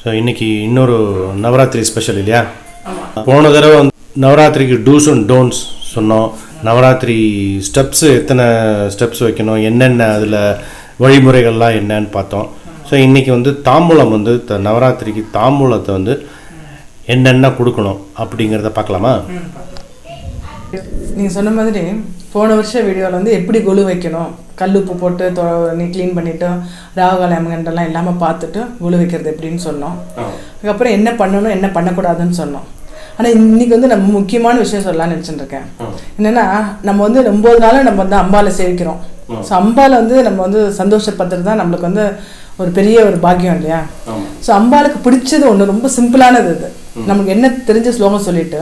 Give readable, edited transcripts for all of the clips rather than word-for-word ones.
So இன்றைக்கி இன்னொரு Navaratri special இல்லையா? போன தடவை நவராத்திரிக்கு டூஸ் அண்ட் டோன்ட்ஸ் சொன்னோம். நவராத்திரி ஸ்டெப்ஸு எத்தனை ஸ்டெப்ஸ் வைக்கணும், என்னென்ன அதில் வழிமுறைகள்லாம் என்னன்னு பார்த்தோம். ஸோ இன்றைக்கி தாம்பூலம் நவராத்திரிக்கு தாம்பூலத்தை என்னென்ன கொடுக்கணும் அப்படிங்கிறத பார்க்கலாமா? நீங்கள் சொன்ன மாதிரி போன வருஷம் வீடியோவில் எப்படி கொலு வைக்கணும், கல்லுப்பு போட்டு நீ க்ளீன் பண்ணிவிட்டு ராகுகால அமகண்டெல்லாம் இல்லாமல் பார்த்துட்டு கொலு வைக்கிறது எப்படின்னு சொன்னோம். அதுக்கப்புறம் என்ன பண்ணணும் என்ன பண்ணக்கூடாதுன்னு சொன்னோம். ஆனால் இன்றைக்கி நம்ம முக்கியமான விஷயம் சொல்லலாம்னு நினச்சிட்டு இருக்கேன். என்னென்னா நம்ம 9 நாள் நம்ம அம்பாவை சேவிக்கிறோம். ஸோ அம்பாவை நம்ம சந்தோஷப்படுத்துறது தான் நம்மளுக்கு ஒரு பெரிய ஒரு பாக்கியம் இல்லையா? ஸோ அம்பாளுக்கு பிடிச்சது ஒன்று ரொம்ப சிம்பிளானது. இது நமக்கு என்ன தெரிஞ்ச ஸ்லோகம் சொல்லிட்டு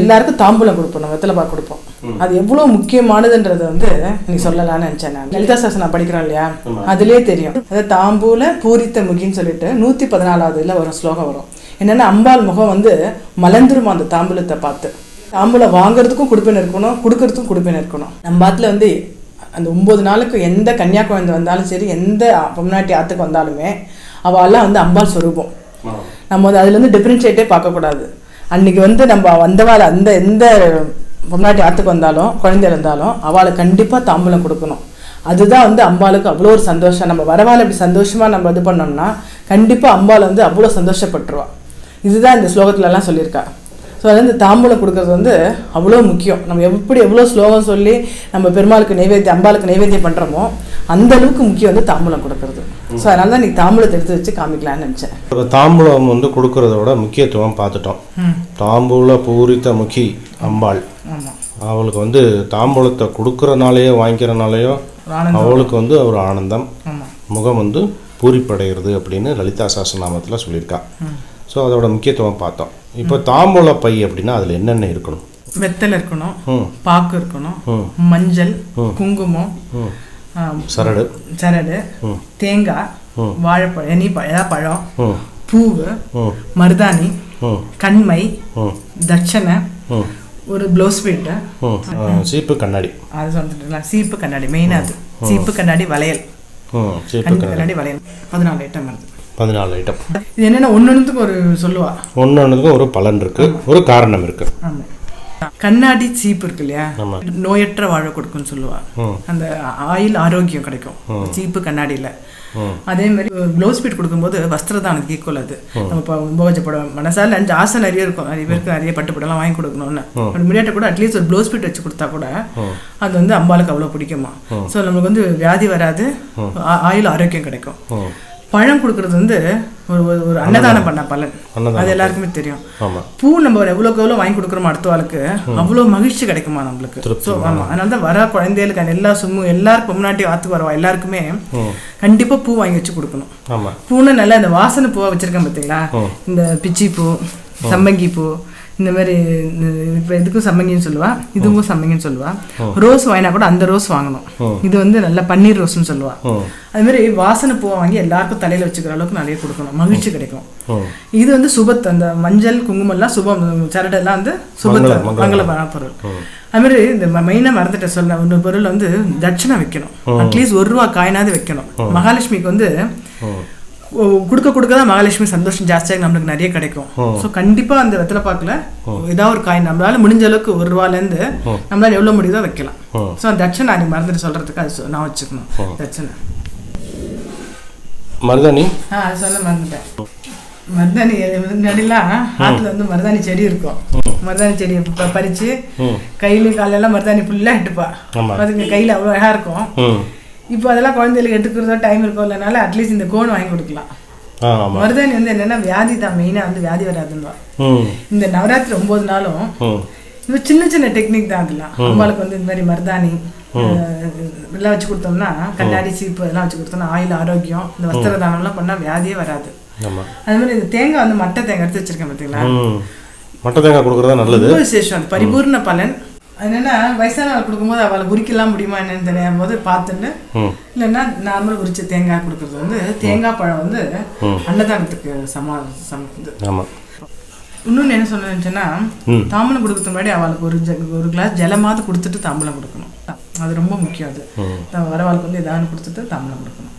எல்லாருக்கும் தாம்பூலம் கொடுப்போம், நம்ம வெத்தலை பாக்கு கொடுப்போம். அது எவ்வளோ முக்கியமானதுன்றது நீ சொல்லலான்னு நினச்சேன். நான் லலிதா சாஸ்திரம் படிக்கிறோம் இல்லையா, அதுலேயே தெரியும். அதாவது தாம்பூல பூரித்த முகின்னு சொல்லிட்டு 114வது இதில் வரும் ஸ்லோகம் வரும். என்னென்னா அம்பாள் முகம் மலர்ந்துருமா அந்த தாம்பூலத்தை பார்த்து. தாம்பூலம் வாங்குறதுக்கும் கொடுப்பேன்னு இருக்கணும், கொடுக்கறதுக்கும் கொடுப்பேன்னு இருக்கணும். நம்ம பாத்தில் அந்த 9 நாளுக்கு எந்த கன்னியாகுமரி வந்தாலும் சரி, எந்த பொம்னாட்டி ஆற்றுக்கு வந்தாலுமே அவெல்லாம் அம்பாள் ஸ்வரூபம். நம்ம அதுலேருந்து டிஃப்ரென்ஷியேட்டே பார்க்கக்கூடாது. அன்றைக்கி நம்ம வந்தவாள் அந்த எந்த பொம்னாட்டி ஆற்றுக்கு வந்தாலும் குழந்தைகள் இருந்தாலும் அவளுக்கு கண்டிப்பாக தாம்பூலம் கொடுக்கணும். அதுதான் அம்பாளுக்கு அவ்வளோ ஒரு சந்தோஷம். நம்ம வரவாள் இப்படி சந்தோஷமாக நம்ம இது பண்ணோம்னா கண்டிப்பாக அம்பாள் அவ்வளோ சந்தோஷப்பட்டுருவா. இதுதான் இந்த ஸ்லோகத்துலலாம் சொல்லியிருக்கா. ஸோ இந்த தாம்பூலம் கொடுக்குறது அவ்வளோ முக்கியம். நம்ம எவ்வளோ ஸ்லோகம் சொல்லி நம்ம பெருமாளுக்கு நைவேத்தியம் அம்பாளுக்கு நைவேத்தியம் பண்ணுறோமோ அந்த அளவுக்கு முக்கியம் தாம்பூலம் கொடுக்கறது. ஸோ அதனால தான் நீ தாம்பூலத்தை எடுத்து வச்சு காமிக்கலான்னு நினச்சேன். இப்போ தாம்பூலம் கொடுக்கறதோட முக்கியத்துவம் பார்த்துட்டோம். தாம்பூல பூரித்த முகி அம்பாள். அவளுக்கு தாம்பூலத்தை கொடுக்குறனாலேயோ வாங்கிக்கிறனாலேயோ அவளுக்கு ஒரு ஆனந்தம், முகம் பூரிப்படைகிறது அப்படின்னு லலிதா சஹஸ்ரநாமத்தில் சொல்லியிருக்கா. ஸோ அதோட முக்கியத்துவம் பார்த்தோம். இப்போ தாம்பூல பை அப்படின்னா அதில் என்னென்ன இருக்கணும்? வெத்தலை இருக்கணும், பாக்கு இருக்கணும், மஞ்சள், குங்குமம், சரடு, தேங்காய், வாழைப்பழம், பழம், பூவு, மருதாணி, கண்மை, தட்சணை, ஒரு ப்ளவுஸ் பீட்டு, சீப்பு கண்ணாடி. அது சொல்லிட்டு சீப்பு கண்ணாடி மெயினாக. அது சீப்பு கண்ணாடி வளையல், கண்ணாடி வளையல் 14 ஐட்டம் வருது. 14 ஐட்டம். இது என்னென்னா ஒன்னொன்றுக்கு ஒரு சொல்லுவா, ஒன்னொன்றுக்கும் ஒரு பலன் இருக்கு, ஒரு காரணம் இருக்கு. ஆமாம். கண்ணாடி சீப்பு இருக்கு இல்லையா, நோயற்ற வாழ கொடுக்குன்னு சொல்லுவா. அந்த ஆயில் ஆரோக்கியம் கிடைக்கும் சீப்பு கண்ணாடியில். அதே மாதிரி ப்ளவுஸ் பீட் கொடுக்கும்போது வஸ்திரதானத்துக்கு ஈக்குவல். அது நம்ம இப்போ போகப்படம் மனசால ஆசை நிறைய இருக்கும், நிறைய பேருக்கு நிறைய பட்டுப்படலாம் வாங்கி கொடுக்கணும்னு. முடியாட்ட கூட அட்லீஸ்ட் ஒரு ப்ளவுஸ் பீட் வச்சு கொடுத்தா கூட அது அம்பாளுக்கு அவ்வளோ பிடிக்குமா. ஸோ நமக்கு வியாதி வராது, ஆயில் ஆரோக்கியம் கிடைக்கும். பழம் கொடுக்கறது ஒரு அன்னதானம் பண்ண பலன், அது எல்லாருக்குமே தெரியும். பூ நம்ம எவ்வளோக்கு எவ்வளோ வாங்கி கொடுக்குறோமோ அடுத்த ஆளுக்கு அவ்வளோ மகிழ்ச்சி கிடைக்குமா நம்மளுக்கு. ஸோ ஆமாம், அதனால தான் வர குழந்தைகளுக்கு எல்லா எல்லாருக்கும் முன்னாடி ஆற்றுக்கு வரவா எல்லாருக்குமே கண்டிப்பாக பூ வாங்கி வச்சு கொடுக்கணும். பூன்னு நல்லா இந்த வாசனை பூவாக வச்சுருக்கேன் பார்த்தீங்களா, இந்த பிச்சி பூ, சம்பங்கி பூ, இந்த மாதிரி இப்போ இதுக்கும் சம்மங்கின்னு சொல்லுவா, இதுவும் சம்மங்கின்னு சொல்லுவா. ரோஸ் வாங்கினா கூட அந்த ரோஸ் வாங்கணும். இது நல்ல பன்னீர் ரோஸ்ன்னு சொல்லுவா. அது மாதிரி வாசனை பூவை வாங்கி எல்லாருக்கும் தலையில வச்சுக்கிற அளவுக்கு நிறைய கொடுக்கணும், மகிழ்ச்சி கிடைக்கும். இது சுபத், அந்த மஞ்சள் குங்குமம்லாம் சுபம், சரடெல்லாம் சுபத் மங்கள பொருள். அது மாதிரி இந்த மெயினாக மறந்துட்ட சொல்ல ஒரு பொருள் தட்சணை வைக்கணும். அட்லீஸ்ட் 1 ரூபா காயினாவது வைக்கணும். மகாலட்சுமிக்கு கொடுக்க கொடுக்க தான் மகாலட்சுமி சந்தோஷம் ஜாஸ்தியாக நம்மளுக்கு நிறைய கிடைக்கும். ஸோ கண்டிப்பாக அந்த வெத்தலை பாக்கில் ஏதாவது ஒரு காயின் நம்மளால முடிஞ்ச அளவுக்கு 1 ரூபாலேருந்து நம்மளால எவ்வளோ முடியுதோ வைக்கலாம். ஸோ அந்த தட்சணை அன்றைக்கி மறந்துட்டு சொல்கிறதுக்கு அது நான் வச்சுக்கணும். தட்சணை மருதாணி அது சொல்ல மறந்துட்டேன். மருதாணி முன்னாடிலாம் ஆற்றுல மருதாணி செடி இருக்கும். மருதாணி செடியை பறித்து கையிலையும் காலெல்லாம் மருதாணி ஃபுல்லாக இட்டுப்பா. அதுக்கு கையில் அவ்வளோ அழகாக இருக்கும். இப்போ அதெல்லாம் குழந்தைகளுக்கு எடுத்துக்கிறதோ டைம் இருக்கும் இல்லைனால அட்லீஸ்ட் இந்த கோன் வாங்கி கொடுக்கலாம். மருதாணி என்னன்னா வியாதி தான், மெயினாக வியாதி வராதுன்னு. இந்த நவராத்திரி 9 நாளும் இது சின்ன சின்ன டெக்னிக் தான். அதெல்லாம் அம்பாளுக்கு இந்த மாதிரி மருதாணி எல்லாம் வச்சு கொடுத்தோம்னா, கண்ணாடி சீப்பு இதெல்லாம் வச்சு கொடுத்தோம்னா ஆயில் ஆரோக்கியம், இந்த வஸ்திர தானம்லாம் பண்ணால் வியாதியே வராது. அது மாதிரி இந்த தேங்காய் மட்டை தேங்காய் எடுத்து வச்சிருக்கேன் பார்த்தீங்களா, மட்டை தேங்காய் கொடுக்குறதா நல்லது, ரொம்ப விசேஷம். அது பரிபூர்ண பலன். என்னென்னா வயசான ஆள் கொடுக்கும்போது அவளை உரிக்கலாம் முடியுமா என்னன்னு தெரியும் போது பார்த்துட்டு, இல்லைன்னா நார்மல் உரிச்ச தேங்காய் கொடுக்குறது தேங்காய் பழம் அன்னதானத்துக்கு சமது. இன்னொன்று என்ன சொன்னேன்னா, தாம்பூலம் கொடுக்கறதுக்கு முன்னாடி அவளுக்கு ஒரு கிளாஸ் ஜலமாவது கொடுத்துட்டு தாம்பூலம் கொடுக்கணும். அது ரொம்ப முக்கியம். அது வரவாளுக்கு ஏதாவது கொடுத்துட்டு தாம்பூலம் கொடுக்கணும்.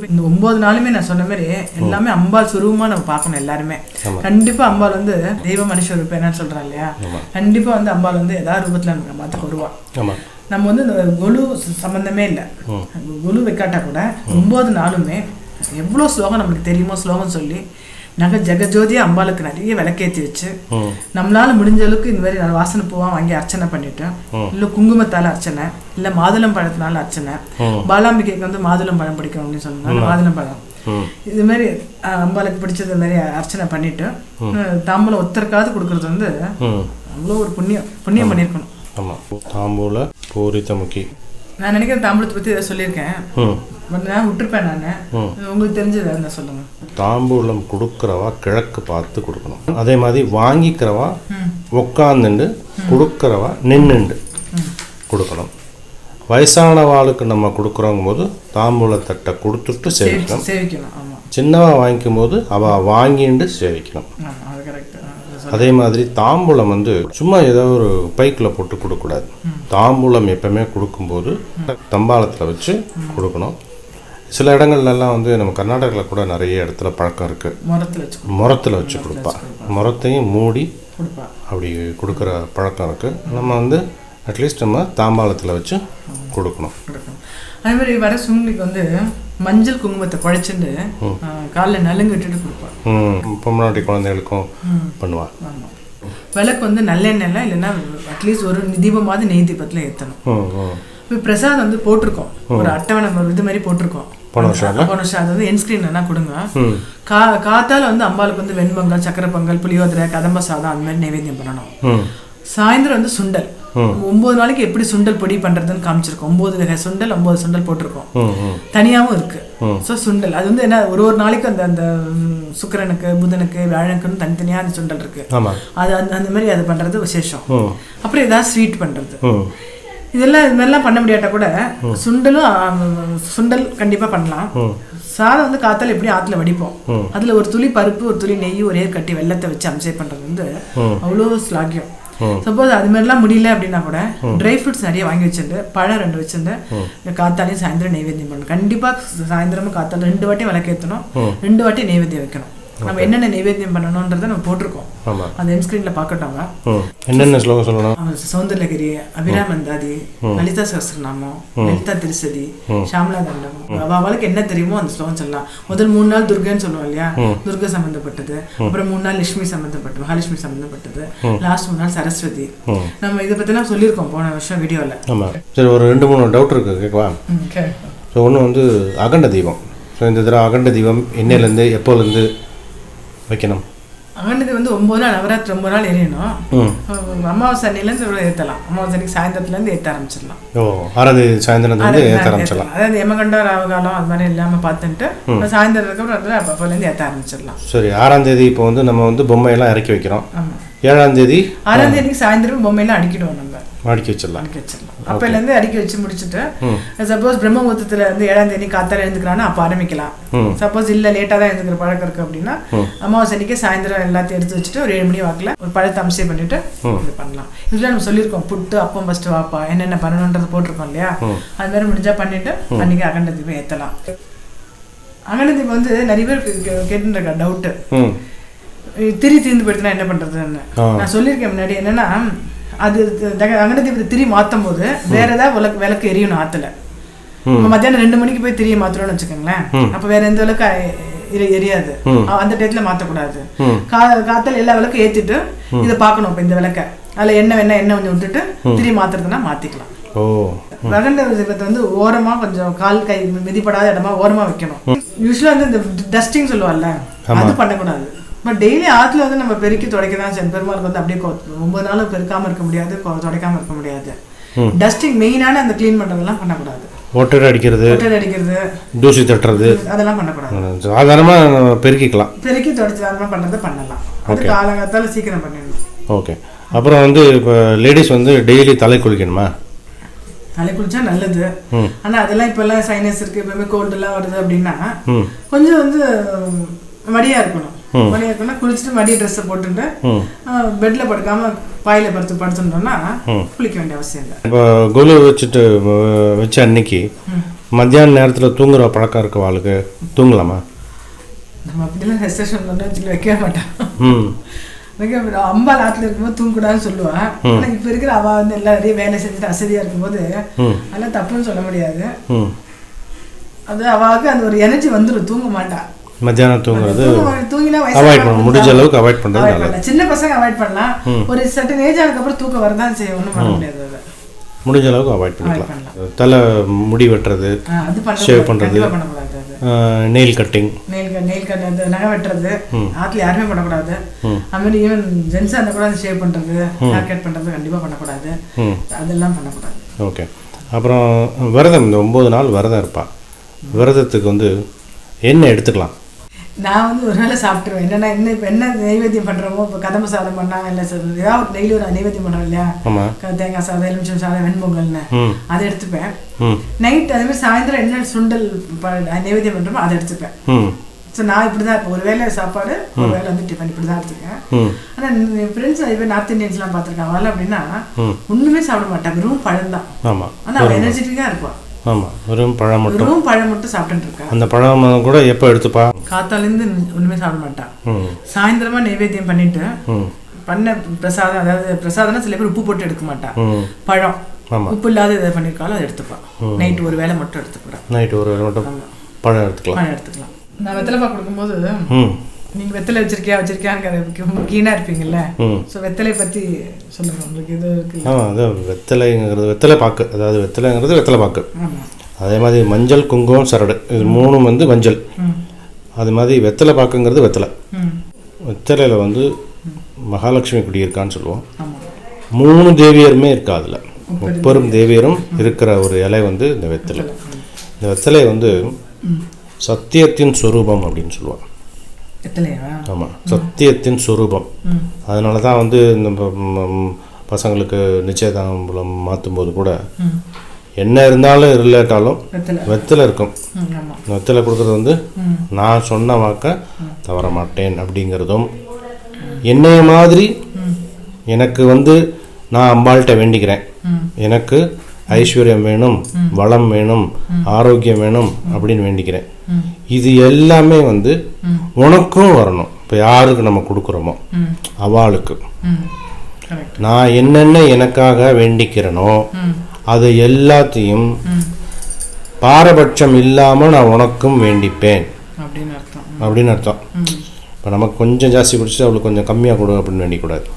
இந்த 9 நாளுமே நான் சொன்ன மாதிரி எல்லாமே அம்பாள் சுரூபமா நம்ம பார்க்கணும். எல்லாருமே கண்டிப்பா அம்பாள் வந்து தெய்வ மனுஷ ரூபம் என்னன்னு சொல்றா இல்லையா, கண்டிப்பா வந்து அம்பாள் வந்து ஏதாவது ரூபத்துல நமக்கு மாத்த வருவா. நம்ம வந்து இந்த கொலு சம்பந்தமே இல்லை, கொலு வைக்காட்டா கூட 9 நாளுமே எவ்வளோ ஸ்லோகம் நம்மளுக்கு தெரியுமோ ஸ்லோகம் சொல்லி நாங்கள் ஜெகஜோதியா அம்பாளுக்கு நிறைய விளக்கேற்றி வச்சு நம்மளால முடிஞ்ச அளவுக்கு இந்த மாதிரி வாசனை பூவா வாங்கி அர்ச்சனை பண்ணிட்டோம். இல்லை குங்குமத்தால் அர்ச்சனை, இல்லை மாதுளம் பழத்தினால அர்ச்சனை. பாலாம்பிகைக்கு வந்து மாதுளம் பழம் பிடிக்கும் அப்படின்னு சொன்னாங்க, மாதுளம் பழம் இது மாதிரி அம்பாளுக்கு பிடிச்சது மாதிரி அர்ச்சனை பண்ணிட்டு தாம்பூலம் ஒத்தருக்காவது கொடுக்கறது வந்து அவ்வளோ ஒரு புண்ணியம் பண்ணியிருக்கணும். ஆமாம், தாம்பூல பூரித்த முக்கி. நான் நினைக்கிறேன் தாம்பூலத்தை பற்றி இதை சொல்லியிருக்கேன், நான் விட்டுருப்பேன். நான் உங்களுக்கு தெரிஞ்சது இருந்தால் சொல்லுங்க. தாம்பூலம் கொடுக்குறவா கிழக்கு பார்த்து கொடுக்கணும். அதே மாதிரி வாங்கிக்கிறவா உட்காந்துண்டு, கொடுக்குறவா நின்றுண்டு கொடுக்கணும். வயசானவாளுக்கு நம்ம கொடுக்குறோங்கும் போது தாம்பூலத்தட்டை கொடுத்துட்டு சேவிக்கணும். சின்னவா வாங்கிக்கும் போது அவள் வாங்கிட்டு சேவிக்கணும். அதே மாதிரி தாம்பூலம் வந்து சும்மா ஏதோ ஒரு பைக்கில் போட்டு கொடுக்கக்கூடாது. தாம்பூலம் எப்பவுமே கொடுக்கும்போது தம்பாளத்தில் வச்சு கொடுக்கணும். சில இடங்கள்லாம் வந்து நம்ம கர்நாடகாவில் கூட நிறைய இடத்துல பழக்கம் இருக்குது, முரத்தில் வச்சு கொடுப்பா. முரத்தையும் மூடி அப்படி கொடுக்குற பழக்கம் இருக்குது. நம்ம வந்து அட்லீஸ்ட் நம்ம தாம்பாளத்தில் வச்சு கொடுக்கணும். அதே மாதிரி வர சுமங்களுக்கு வந்து மஞ்சள் குங்குமத்தை குழைச்சிட்டு காலில் நலுங்கு விட்டுட்டு கொடுப்பாள். பொம்னாட்டி குழந்தைகளுக்கும் பண்ணுவாள். விளக்கு வந்து நல்லெண்ணெய் இல்லைன்னா அட்லீஸ்ட் ஒரு தீபமாவது நெய் தீபத்தில் ஏற்றணும். இப்போ பிரசாதம் வந்து போட்டிருக்கோம், ஒரு அட்டவணை இது மாதிரி போட்டிருக்கோம். போன வருஷம் அது வந்து என்ஸ்கிரீன் கொடுங்க. காத்தால வந்து அம்பாளுக்கு வந்து வெண்பொங்கல், சக்கரை பொங்கல், புளியோதரை, கதம்ப சாதம் அந்த மாதிரி நைவேத்தியம் பண்ணணும். சாயந்தரம் வந்து சுண்டல். 9 நாளைக்கு எப்படி சுண்டல் பொடி பண்றதுன்னு காமிச்சிருக்கோம். 9 வகை சுண்டல், 9 சுண்டல் போட்டிருக்கோம். தனியாவும் இருக்கு. ஸோ சுண்டல் அது வந்து என்ன, ஒரு நாளைக்கு அந்த அந்த சுக்கிரனுக்கு, புதனுக்கு, வியாழனுக்குன்னு தனித்தனியா அந்த சுண்டல் இருக்கு. அது அந்த மாதிரி அது பண்றது விசேஷம். அப்புறம் ஏதாவது ஸ்வீட் பண்றது, இதெல்லாம் இது மாதிரிலாம் பண்ண முடியாட்டா கூட சுண்டல் கண்டிப்பா பண்ணலாம். சாதம் வந்து காத்தால எப்படி ஆத்துல வடிப்போம், அதுல ஒரு துளி பருப்பு, ஒரு துளி நெய், ஒரே கட்டி வெள்ளத்தை வச்சு அம்சை பண்றது வந்து அவ்வளோ ஸ்லாகியம். சப்போஸ் அது மாதிரிலாம் முடியல அப்படின்னா கூட ட்ரை ஃப்ரூட்ஸ் நிறைய வாங்கி வச்சுட்டு, பழம் 2 வச்சுட்டு காத்தாலையும் சாயந்தரம் நைவேத்தியம் பண்ணணும். கண்டிப்பா சாயந்தரமும் காத்தாலும் 2 வாட்டி விளக்கேற்றணும், 2 வாட்டி நைவேத்தியம் வைக்கணும். நம்ம என்னென்ன நைவேத்தியம் பண்ணணும்ன்றத நம்ம போட்டிருக்கோம், அந்த என்ஸ்கிரீன்ல பார்க்கட்டோங்க. என்னென்ன ஸ்லோகம் சொல்லணும்? சௌந்தர்யகிரி, அபிராமந்தாதி, லலிதா சஹஸ்ரநாமம், லலிதா திருசதி, ஷாம்லா தண்டம், அவளுக்கு என்ன தெரியுமோ அந்த ஸ்லோகம் சொல்லலாம். முதல் 3 நாள் துர்கைன்னு சொல்லுவோம் இல்லையா, துர்கை சம்பந்தப்பட்டது. அப்புறம் 3 நாள் லட்சுமி சம்பந்தப்பட்டது, மகாலட்சுமி சம்பந்தப்பட்டது. லாஸ்ட் 3 நாள் சரஸ்வதி. நம்ம இதை பத்திலாம் சொல்லியிருக்கோம் போன வருஷம் வீடியோல. சரி, ஒரு 2-3 டவுட் இருக்கு, கேட்கவா? ஸோ ஒன்று வந்து அகண்ட தீபம். ஸோ இந்த தடவை அகண்ட தீபம் என்னையிலேருந்து எப்போலேருந்து வைக்கணும்? அகண்டது வந்து 9 நாள் நவராத்திரி 9 நாள் எரியணும். அமாவாசை அன்னையிலேருந்து ஏற்றலாம். அமாவாசை அன்னைக்கு சாயந்தரத்துலேருந்து ஏற்ற ஆரம்பிச்சிடலாம். ஆறாவது சாயந்தரத்துலேருந்து ஏற்ற ஆரம்பிச்சிடலாம். அதாவது யமகண்டம், ராவகாலம் அது மாதிரி இல்லாமல் பார்த்துட்டு சாயந்தரத்துக்கு அப்புறம் அப்போலேருந்து ஏற்ற ஆரம்பிச்சிடலாம். சரி, 6ஆம் தேதி இப்போ வந்து நம்ம வந்து பொம்மையெல்லாம் இறக்கி வைக்கிறோம். 7ஆம் தேதி 6ஆம் தேதிக்கு சாயந்தரம் பொம்மையெல்லாம் அடிக்கிடுவோம், நம்ம அடுக்கி வச்சிடலாம். அப்போலேருந்து அடுக்கி வச்சு முடிச்சுட்டு சப்போஸ் பிரம்ம முகூர்த்தத்தில் வந்து 7ஆம் தேதி காத்தால எழுந்துக்கிறான்னா அப்போ ஆரம்பிக்கலாம். சப்போஸ் இல்லை லேட்டாக தான் எழுந்துக்கிற பழக்கம் இருக்கு அப்படின்னா அமாவாசை அன்னைக்கு சாயந்தரம் எல்லாத்தையும் எடுத்து வச்சுட்டு ஒரு 7 மணி வாக்கில் ஒரு பழத்தை அம்சை பண்ணிட்டு இது பண்ணலாம். இதுல நம்ம சொல்லியிருக்கோம், புட்டு அப்பம் ஃபர்ஸ்ட் வாப்பா என்னென்ன பண்ணணுன்றது போட்டிருக்கோம் இல்லையா, அது மாதிரி முடிஞ்சா பண்ணிட்டு அன்னைக்கு அகண்ட தீபம் ஏற்றலாம். அகண்ட தீபம் வந்து நிறைய பேர் கேட்டுருக்க டவுட்டு, திரி தீர்ந்து போயிடுச்சுன்னா என்ன பண்றதுன்னு. நான் சொல்லியிருக்கேன் முன்னாடி, என்னன்னா அது அகண்ட தீபத்தை திரி மாற்றும் போது வேற ஏதாவது விளக்கு எரியணும் ஆத்துல. மத்தியானம் 2 மணிக்கு போய் திரியை மாத்திரம்னு வச்சுக்கோங்களேன், அப்ப வேற எந்த விளக்கு எரியாது. அந்த டயத்துல மாத்தக்கூடாது. காத்தால எல்லா விளக்கும் ஏத்திட்டு இதை பார்க்கணும். இப்ப இந்த விளக்க அதுல எண்ணெய் கொஞ்சம் விட்டுட்டு திரி மாத்துறதுன்னா மாத்திக்கலாம். அகண்ட தீபத்தை வந்து ஓரமா கொஞ்சம் கால் கை மிதிப்படாத இடமா ஓரமா வைக்கணும். யூஸ்வலா வந்து இந்த டஸ்டிங் சொல்லுவாள்ல, அது பண்ணக்கூடாது. பட் டெய்லி ஆற்றுல வந்து நம்ம பெருக்கி துடைக்க தான் செய்யணும். பெருமாளுக்கு வந்து அப்படியே 9 நாளும் பெருக்காமல் இருக்க முடியாது, துடைக்காமல் இருக்க முடியாது. டஸ்டிங் மெயினான அந்த க்ளீன் பண்ணுறதெல்லாம் பண்ணக்கூடாது. ஒட்டடை அடிக்கிறது, தூசி தட்டுறது, அதெல்லாம் பண்ணக்கூடாது. சாதாரணமாக பெருக்கிக்கலாம், பெருக்கி துடைச்சி சாதாரணமாக பண்ணுறது பண்ணலாம். அது காலங்காத்தால சீக்கிரம் பண்ணிடணும். ஓகே. அப்புறம் வந்து இப்போ லேடிஸ் வந்து டெய்லி தலை குளிக்கணுமா? தலை குளிச்சா நல்லது. ஆனால் அதெல்லாம் இப்போல்லாம் சைனஸ் இருக்குது, எப்பவுமே கோல்டெல்லாம் வருது அப்படின்னா கொஞ்சம் வந்து மடியாக இருக்கணும். மடியாக இருக்கணும்னா குளிச்சுட்டு மடிய ட்ரெஸ்ஸை போட்டுட்டு பெட்டில் படுக்காம பாயில் படுத்துட்டோம்னா குளிக்க வேண்டிய அவசியம் இல்லை. இப்போ கொலு வச்ச அன்னைக்கு மத்தியான நேரத்தில் தூங்குற பழக்கம் இருக்க ஆளுக்கு தூங்கலாமா? நம்ம அப்படிலாம் ரெஸ்ட்ரிக்ஷன் பண்ண வைக்க மாட்டோம். ம் அம்பாள் ஆற்றுல இருக்கும்போது தூங்கக்கூடாதுன்னு சொல்லுவான். ஆனால் இப்போ இருக்கிற அவள் வந்து எல்லாம் நிறைய வேலை செஞ்சுட்டு அசதியாக இருக்கும்போது அதெல்லாம் தப்புன்னு சொல்ல முடியாது. அது அவளுக்கு அந்த ஒரு எனர்ஜி வந்துடும், தூங்க மாட்டான். மத்தியானம் தூங்குறது தூங்கினா அவாய்ட் பண்ணணும், முடிஞ்ச அளவுக்கு அவாய்ட் பண்ணுறது. சின்ன பசங்க அவாய்ட் பண்ணலாம், ஒரு சர்டன் ஏஜ் ஆனதுக்கப்புறம் தூக்கம் வரதான் செய்ய, ஒன்றும் பண்ண முடியாது. அதை முடிஞ்ச அளவுக்கு அவாய்ட் பண்ணிக்கலாம். தலை முடி வெட்டுறது, ஷேவ் பண்ணுறது, நெயில் கட்டிங், நகை வெட்டுறது ஆற்றுல யாருமே பண்ணக்கூடாது. அதுமாதிரி ஈவன் ஜென்ஸாக இருந்தால் கூட ஷேவ் பண்ணுறது, ஹேர் கட் பண்ணுறது கண்டிப்பாக பண்ணக்கூடாது. அதெல்லாம் பண்ணக்கூடாது. ஓகே. அப்புறம் விரதம், இந்த 9 நாள் விரதம் இருப்பாள். விரதத்துக்கு வந்து என்ன எடுத்துக்கலாம்? நான் வந்து ஒரு வேளை சாப்பிட்டுருவேன். என்னென்னா என்ன இப்போ என்ன நைவேத்தியம் பண்ணுறோமோ, இப்போ கதம்ப சாதம் பண்ணால் இல்லை ஏதாவது டெய்லி ஒரு நைவேத்தியம் பண்ணுறோம் இல்லையா, தேங்காய் சாதம், எலுமிச்சம் சாதம், வெண்பொங்கல்னு அதை எடுத்துப்பேன். நைட் அதேமாதிரி சாயந்தரம் என்ன சுண்டல் நைவேத்தியம் பண்ணுறோமோ அதை எடுத்துப்பேன். ஸோ நான் இப்படி தான் இருப்பேன். ஒரு வேளை சாப்பாடு, ஒரு வேளை வந்து டிஃபன், இப்படி தான் எடுத்துக்கேன். ஆனால் என் ஃப்ரெண்ட்ஸ் நிறைய பேர் நார்த் இந்தியன்ஸ்லாம் பார்த்துருக்காங்க. அவள் அப்படின்னா ஒன்றுமே சாப்பிட மாட்டாங்க, வெறும் பழம் தான். ஆமாம், ஆனால் அவள் எனர்ஜெட்டிக்காக இருப்பாள். ஆமாம், வெறும் பழம் மட்டும் சாப்பிட்டு இருக்கா. அந்த பழம் கூட எப்போ எடுத்துப்பா? காத்தாலேருந்து ஒன்றுமே சாப்பிட மாட்டான். சாயந்தரமா நைவேத்தியம் பண்ணிட்டு பண்ண பிரசாதம், அதாவது பிரசாதம்னா சில பேர் உப்பு போட்டு எடுக்க மாட்டான். பழம் உப்பு இல்லாத இதை பண்ணியிருக்காலும் அதை எடுத்துப்பான். நைட்டு ஒரு வேளை மட்டும் எடுத்துக்கிறேன். நைட்டு ஒரு வேளை மட்டும் பழம் எடுத்துக்கலாம். நான் வெத்தலைப்பா கொடுக்கும்போது நீங்கள் வெத்தலை வச்சிருக்கியான்னு கீனாக இருப்பீங்கல்ல. ஸோ வெத்தலை பற்றி சொல்லுங்கள், உங்களுக்கு இது இருக்குது. அதான் வெத்தலைங்கிறது வெத்தலை பாக்கு, அதாவது வெத்தலைங்கிறது வெத்தலை பாக்கு. அதே மாதிரி மஞ்சள், குங்குமம், சரடு, இது 3 வந்து மஞ்சள். அது மாதிரி வெத்தலை பாக்குங்கிறது வெத்தலை. வெத்தலையில் வந்து மகாலட்சுமி குடியிருக்கான்னு சொல்லுவோம். 3 தேவியருமே இருக்கா, அதில் 30 தேவியரும் இருக்கிற ஒரு இலை வந்து இந்த வெத்தலை. இந்த வெத்தலை வந்து சத்தியத்தின் சொரூபம் அப்படின்னு சொல்லுவாங்க. ஆமாம், சத்தியத்தின் சொரூபம். அதனால தான் வந்து இந்த பசங்களுக்கு நிச்சயதாம்பலம் மாற்றும் போது கூட என்ன இருந்தாலும் இல்லாட்டாலும் வெத்தலை இருக்கும். வெத்தலை கொடுக்குறது வந்து நான் சொன்ன வாக்க தவற மாட்டேன் அப்படிங்கிறதும், என்னைய மாதிரி எனக்கு வந்து நான் அம்பாள்கிட்ட வேண்டிக்கிறேன், எனக்கு ஐஸ்வர்யம் வேணும், வளம் வேணும், ஆரோக்கியம் வேணும் அப்படின்னு வேண்டிக்கிறேன். இது எல்லாமே வந்து உனக்கும் வரணும். இப்போ யாருக்கு நம்ம கொடுக்குறோமோ அவளுக்கு நான் என்னென்ன எனக்காக வேண்டிக்கிறனோ அது எல்லாத்தையும் பாரபட்சம் இல்லாமல் நான் உனக்கும் வேண்டிப்பேன் அப்படின்னு அர்த்தம். இப்போ நமக்கு கொஞ்சம் ஜாஸ்தி குடிச்சிட்டு அவளுக்கு கொஞ்சம் கம்மியாக கொடு அப்படின்னு வேண்டிக்கூடாது.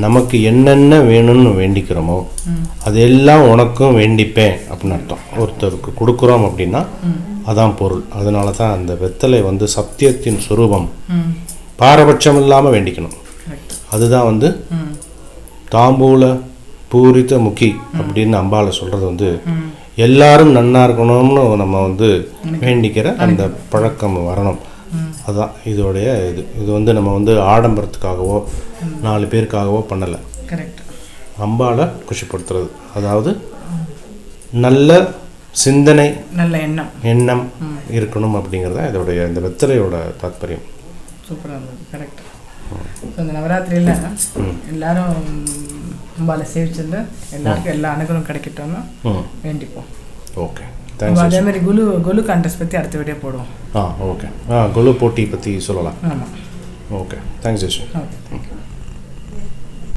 நமக்கு என்னென்ன வேணும்னு வேண்டிக்கிறோமோ அதெல்லாம் உனக்கும் வேண்டிப்பேன் அப்படின்னு அர்த்தம். ஒருத்தருக்கு கொடுக்குறோம் அப்படின்னா அதான் பொருள். அதனால தான் அந்த வெத்தலை வந்து சத்தியத்தின் சுரூபம், பாரபட்சம் இல்லாமல் வேண்டிக்கணும். அதுதான் வந்து தாம்பூல பூரித்த முக்கி அப்படின்னு அம்பாளை சொல்கிறது வந்து எல்லாரும் நன்னா இருக்கணும்னு நம்ம வந்து வேண்டிக்கிற அந்த பழக்கம் வரணும். அதுதான் இதோடைய இது வந்து நம்ம வந்து ஆடம்பரத்துக்காகவோ 4 பேருக்காகவோ பண்ணலை. அம்பாளை குஷிப்படுத்துறது, அதாவது நல்ல சிந்தனை, நல்ல எண்ணம் இருக்கணும் அப்படிங்கிறது தான் இதோடைய இந்த வெத்தலையோட தாத்பரியம். சூப்பராக இருந்தது. கரெக்ட். இந்த நவராத்திரியில் எல்லாரும் அம்பாளை சேவிச்சிருந்து எல்லாருக்கும் எல்லா அனுகூலம் கிடைக்கட்டும்னு வேண்டிப்போம். ஓகே, அதே மாதிரி கொலு கான்டெஸ்ட் பற்றி அடுத்த வீடியோ போடுவோம். ஓகே. கொலு போட்டி பற்றி சொல்லலாம். ஆமாம். Okay, thanks Jeshu. Okay, thank you.